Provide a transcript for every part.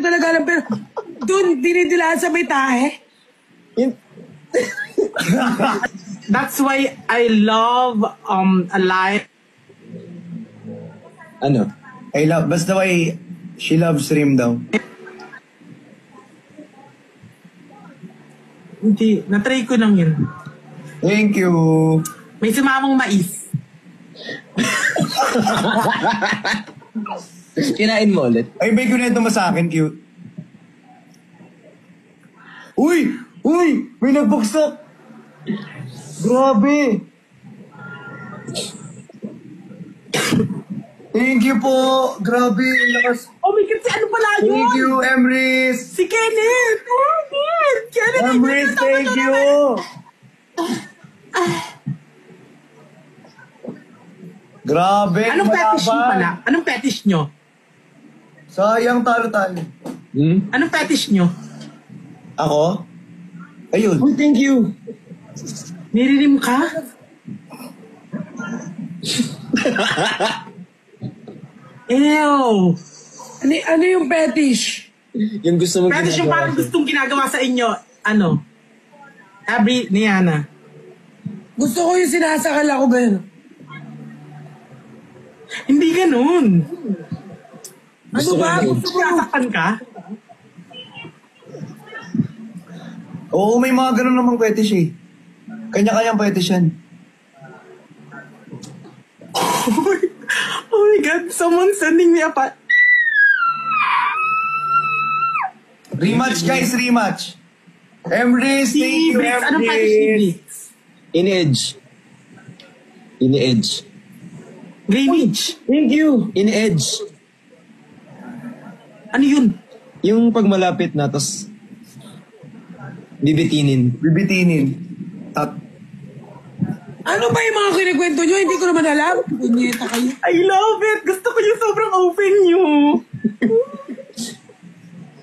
ko talaga alam, pero doon, dinidilaan sa may tahe. That's why I love a life. Ano? I love, basta why she loves Rim daw. Hindi, natry ko lang yun. Thank you. May sumamang mais. Kinain mo ulit? Ay, may kunento mo sa akin, cute. Uy! Uy! May nagbuksak! Grabe! Thank you po! Grabe! Lakas! Oh my God, si ano pala yun? Thank you, Emrys! Si Kenneth! Oh, Kenneth! Emrys, thank you! Grabe! Anong fetish nyo malaban. pala? Anong fetish nyo? Sayang talo tayo. Anong fetish nyo? Ako? Ayun. Oh, thank you. Niririm ka? Ew! Ano yung fetish? Yung gusto mo Fetish yung parang gustong ginagawa sa inyo. Ano? Niana. Gusto ko yung sinasakal ako gano'n. Hindi ganun. Ano ba? Gusto mo nasaktan ka? Oo, may mga ganun namang fetish eh. Kanya-kanyang fetish yan. Oh my God, someone sending me a Rematch guys, rematch. Emrys, thank you, Bricks, anong fetish ni Emrys. Bricks? Ini-edge. Ini-edge. Greenwich. Thank you. Ini-edge. Ano yun? Yung pag malapit na, tapos bibitinin. Bibitinin. At Ano ba yung mga kinikwento nyo? Hindi ko naman alam. Punyeta kayo. I love it! Gusto ko yung sobrang open nyo.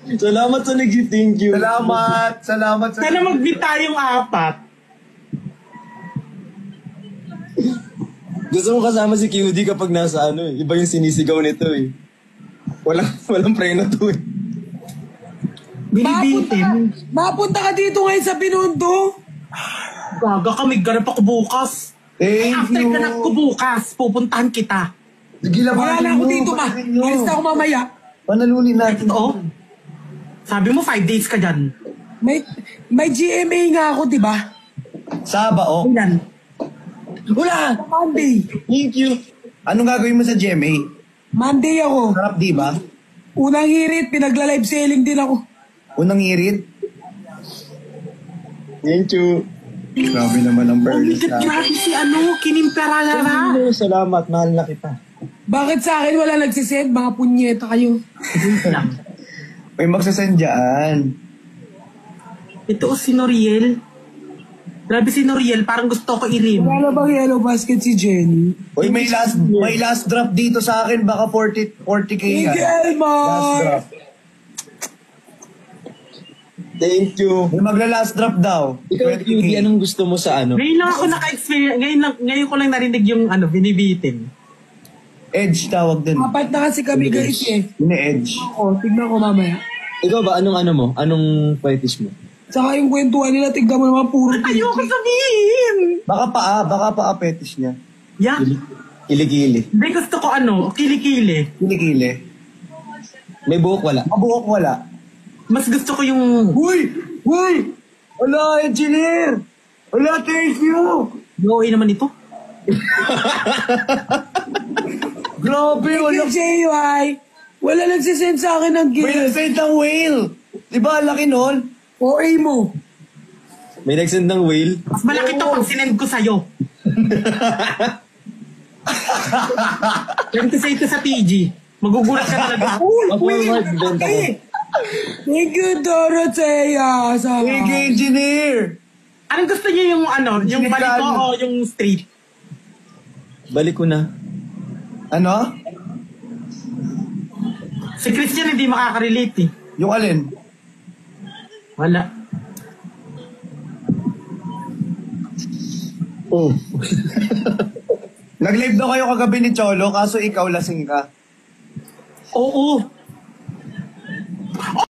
Salamat sa nag-thank you. salamat, salamat sa... Sana mag-meet tayong apat. Gusto mo kasama si QD kapag nasa ano eh. Iba yung sinisigaw nito eh. Walang preno to eh. Binibitin. Mapunta ka dito ngayon sa Binondo. Gaga kami, ganap ako bukas. Thank After you. ganap ko bukas, pupuntahan kita. Sige, Wala na ako dito ma. Alis na ako mamaya. Panalunin natin. Oo. Sabi mo 5 days ka dyan. May GMA nga ako, di ba? Saba, oh. Ilan? Wala. Monday. Thank you. Anong gagawin mo sa GMA? Monday ako. Sarap, di ba? Unang hirit, pinagla-live selling din ako. Unang irit. Thank you. Grabe naman ang Oh my Berlis God, grabe si Kinimperara. Salamat, mahal na kita. Bakit sa akin wala nagsisend? Mga punyeta kayo. lang. May magsasend dyan. Ito si Noriel. Grabe si Noriel, parang gusto ko i-rim. Wala na bang yellow basket si Jenny? Uy, may last drop dito sa akin. Baka 40K yan. Thank you, Last Elmar! drop. Thank you. May magla-last drop daw. Ikaw, 20K. QD, anong gusto mo sa ano? Ngayon lang ako naka-experience, ngayon ko lang narinig yung binibitin. Edge tawag din. Apat na kasi kami guys eh. Ini-edge. Ako, tignan ko mamaya. Ikaw ba, anong ano mo? Anong fetish mo? Saka yung kwentuhan nila, tignan mo naman puro Ayoko sabihin! Baka paa fetish niya. Yeah. Kilikili. Hindi gusto ko kilikili. Kilikili. May buhok wala. Mabuhok wala. Mas gusto ko yung... Uy! Uy! Wala, engineer! Wala, thank you! Gawin naman ito. Grabe, wala. Thank you, JY. Wala nagsisend sa akin ng May gift. nag-send ng whale. Diba, laki nun? OA mo. May nag-send ng whale. Mas malaki to pag sinend ko sa'yo. Ganito sa ito sa TG. Magugulat ka talaga. Ma-forward, benta ko. Thank you, Dorothea. Sa... Thank you, engineer! Anong gusto niyo yung yung Hindi balito ka- o yung straight? Balik ko na. Ano? Si Christian hindi makaka-relate eh. Yung alin? Wala. Oh. Nag-live daw kayo kagabi ni Cholo, kaso ikaw lasing ka. Oo.